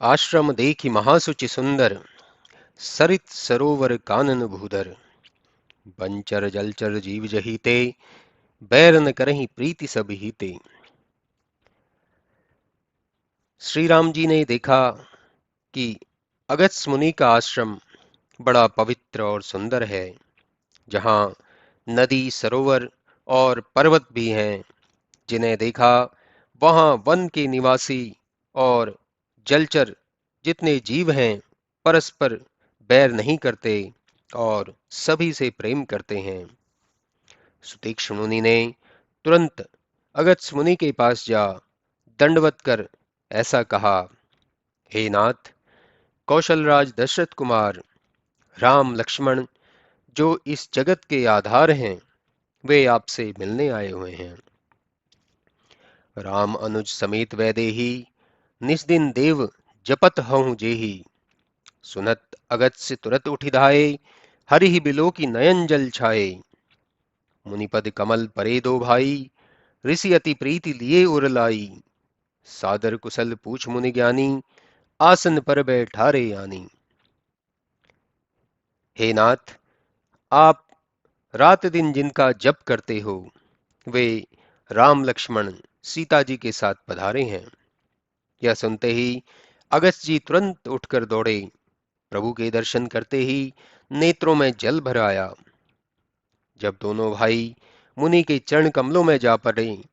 आश्रम देखि महासुचि सुंदर, सरित सरोवर कानन भूधर। पंचर जलचर जीव जहीते, बैर न करहीं प्रीति सब हीते। श्री राम जी ने देखा कि अगस्त्य मुनि का आश्रम बड़ा पवित्र और सुंदर है, जहाँ नदी, सरोवर और पर्वत भी हैं। जिन्हें देखा वहाँ वन के निवासी और जलचर जितने जीव हैं परस्पर बैर नहीं करते और सभी से प्रेम करते हैं। सुतीक्ष्ण मुनि ने तुरंत अगस्त्य मुनि के पास जा दंडवत कर ऐसा कहा, हे नाथ, कौशलराज दशरथ कुमार, राम लक्ष्मण जो इस जगत के आधार हैं, वे आपसे मिलने आए हुए हैं। राम अनुज समेत वैदेही, निज दिन देव जपत हऊँ जेही। सुनत अगस्त्य तुरत उठि धाये, हरिहि बिलो की नयन जल छाए। मुनिपद कमल परे दो भाई, ऋषि अति प्रीति लिए उर लाई। सादर कुशल पूछ मुनि ज्ञानी, आसन पर बैठारे यानी। हे नाथ, आप रात दिन जिनका जप करते हो, वे राम लक्ष्मण सीता जी के साथ पधारे हैं। यह सुनते ही अगस्त्य जी तुरंत उठकर दौड़े। प्रभु के दर्शन करते ही नेत्रों में जल भर आया। जब दोनों भाई मुनि के चरण कमलों में जा पड़े,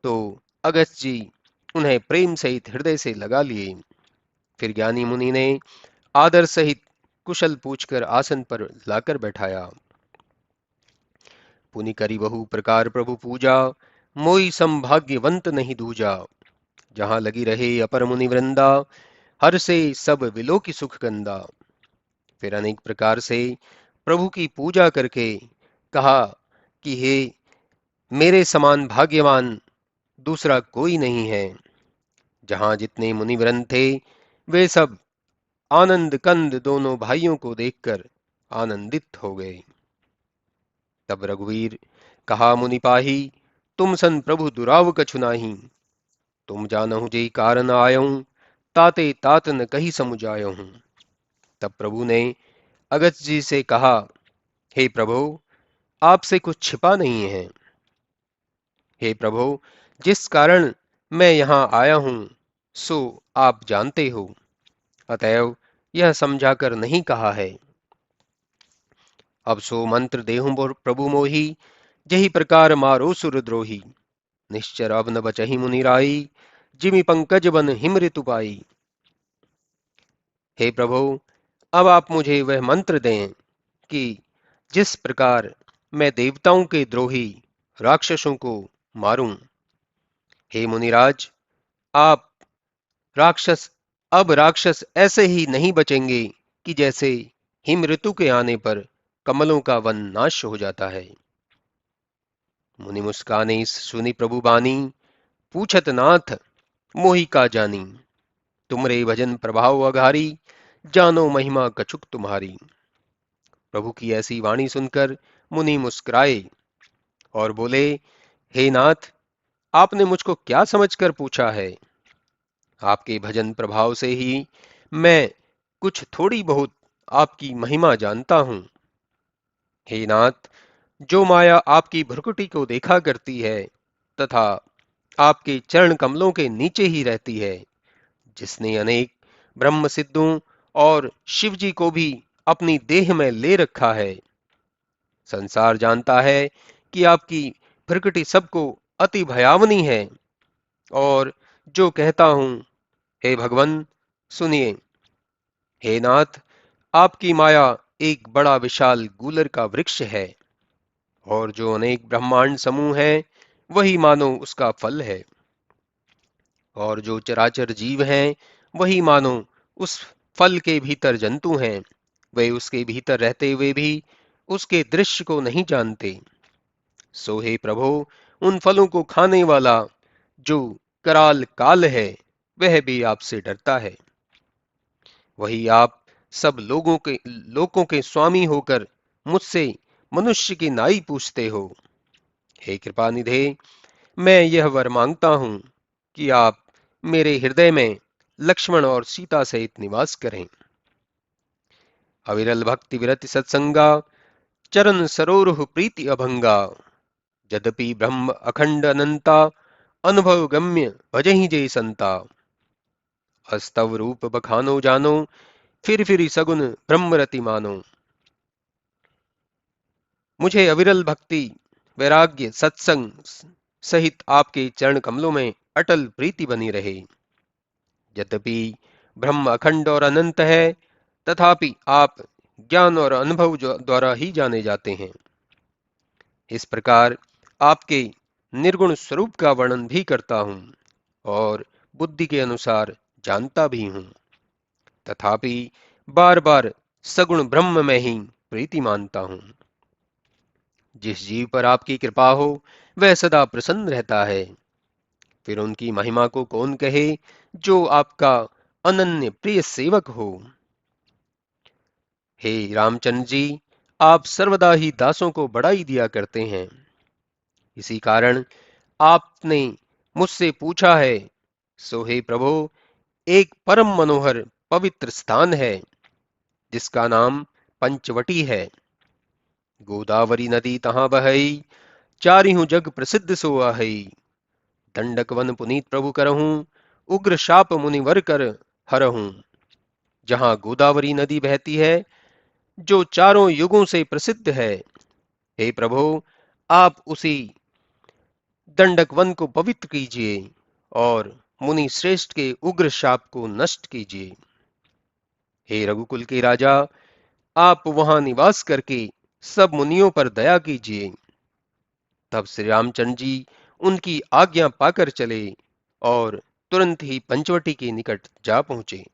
तो अगस्त्य जी उन्हें प्रेम सहित हृदय से लगा लिए। फिर ज्ञानी मुनि ने आदर सहित कुशल पूछकर आसन पर लाकर बैठाया। पुनि करी बहु प्रकार प्रभु पूजा, मोई संभाग्यवंत नहीं दूजा। जहां लगी रहे अपर मुनि वृंदा, हर से सब विलो की सुख गंदा। फिर अनेक प्रकार से प्रभु की पूजा करके कहा कि हे मेरे समान भाग्यवान दूसरा कोई नहीं है। जहां जितने मुनिवरन थे, वे सब आनंद कंद दोनों भाइयों को देखकर आनंदित हो गए। तब रघुवीर कहा, मुनि पाही, तुम सन प्रभु दुराव कछु नाही। तुम जानहु जे कारण आयऊं, ताते तात न कही समुझायऊं। तब प्रभु ने अगस्त्य जी से कहा, हे प्रभु, आपसे कुछ छिपा नहीं है। हे प्रभु, जिस कारण मैं यहाँ आया हूं, सो आप जानते हो, अतएव यह समझाकर नहीं कहा है। अब सो मंत्र देहु प्रभु मोही, जही प्रकार मारो सुरद्रोही। निश्चर अब न बचही मुनिराई, जिमि पंकज बन हिम ऋतु पाई। हे प्रभु, अब आप मुझे वह मंत्र दें कि जिस प्रकार मैं देवताओं के द्रोही राक्षसों को मारूं। हे मुनिराज, आप राक्षस अब राक्षस ऐसे ही नहीं बचेंगे कि जैसे हिम ऋतु के आने पर कमलों का वन नाश हो जाता है। मुनि मुस्काने सुनि प्रभु बानी, पूछत नाथ मोहि का जानी। तुमरे भजन प्रभाव अघारी, जानो महिमा कछुक तुम्हारी। प्रभु की ऐसी वाणी सुनकर मुनि मुस्कुराए और बोले, हे नाथ, आपने मुझको क्या समझकर पूछा है? आपके भजन प्रभाव से ही मैं कुछ थोड़ी बहुत आपकी महिमा जानता हूं। हे नाथ, जो माया आपकी भ्रुकुटी को देखा करती है तथा आपके चरण कमलों के नीचे ही रहती है, जिसने अनेक ब्रह्म सिद्धों और शिव जी को भी अपनी देह में ले रखा है, संसार जानता है कि आपकी प्रकृति सबको अति भयावनी है। और जो कहता हूं, हे भगवान, सुनिए। हे नाथ, आपकी माया एक बड़ा विशाल गूलर का वृक्ष है, और जो अनेक ब्रह्मांड समूह है, वही मानो उसका फल है। और जो चराचर जीव हैं, वही मानो उस फल के भीतर जंतु हैं। वे उसके भीतर रहते हुए भी उसके दृश्य को नहीं जानते। सो हे प्रभु, उन फलों को खाने वाला जो कराल काल है, वह भी आपसे डरता है। वही आप सब लोगों के स्वामी होकर मुझसे मनुष्य की नाई पूछते हो। हे कृपा निधे, मैं यह वर मांगता हूं कि आप मेरे हृदय में लक्ष्मण और सीता सहित निवास करें। अविरल भक्ति विरति सत्संगा, चरण सरोरुह प्रीति अभंगा। यद्यपि ब्रह्म अखंड अनंता, अनुभव गम्य भजहि जय संता। अस्तव रूप बखानो जानो, फिर सगुन ब्रह्मरति मानो। मुझे अविरल भक्ति वैराग्य सत्संग सहित आपके चरण कमलों में अटल प्रीति बनी रहे। यद्यपि ब्रह्म अखंड और अनंत है, तथापि आप ज्ञान और अनुभव द्वारा ही जाने जाते हैं। इस प्रकार आपके निर्गुण स्वरूप का वर्णन भी करता हूं और बुद्धि के अनुसार जानता भी हूं, तथापि बार बार सगुण ब्रह्म में ही प्रीति मानता हूं। जिस जीव पर आपकी कृपा हो वह सदा प्रसन्न रहता है। फिर उनकी महिमा को कौन कहे जो आपका अनन्य प्रिय सेवक हो। हे रामचंद्र जी, आप सर्वदा ही दासों को बढ़ाई दिया करते हैं। इसी कारण आपने मुझसे पूछा है। सो हे प्रभु, एक परम मनोहर पवित्र स्थान है जिसका नाम पंचवटी है। गोदावरी नदी तहां बहई, चारिहु जग प्रसिद्ध सो आहई। दंडक वन पुनीत प्रभु करहूं, उग्र शाप मुनिवर कर हरहूं। जहां गोदावरी नदी बहती है, जो चारों युगों से प्रसिद्ध है, हे प्रभु, आप उसी दंडक वन को पवित्र कीजिए और मुनि श्रेष्ठ के उग्र शाप को नष्ट कीजिए। हे रघुकुल के राजा, आप वहां निवास करके सब मुनियों पर दया कीजिए। तब श्री रामचंद्र जी उनकी आज्ञा पाकर चले और तुरंत ही पंचवटी के निकट जा पहुंचे।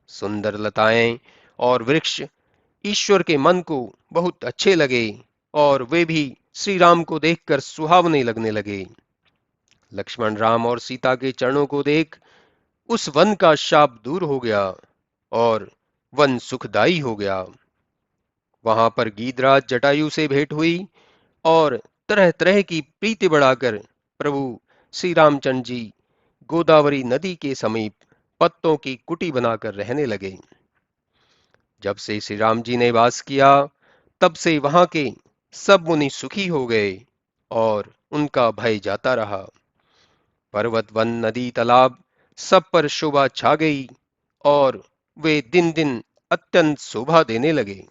सुंदर लताएं और वृक्ष ईश्वर के मन को बहुत अच्छे लगे और वे भी श्री राम को देखकर सुहावने लगने लगे। लक्ष्मण, राम और सीता के चरणों को देख उस वन का शाप दूर हो गया और वन सुखदाई हो गया। वहां पर गीधराज जटायु से भेंट हुई और तरह तरह की प्रीति बढ़ाकर प्रभु श्री रामचंद्र जी गोदावरी नदी के समीप पत्तों की कुटी बनाकर रहने लगे। जब से श्री राम जी ने वास किया, तब से वहां के सब मुनि सुखी हो गए और उनका भय जाता रहा। पर्वत, वन, नदी, तालाब सब पर शोभा छा गई और वे दिन दिन अत्यंत शोभा देने लगे।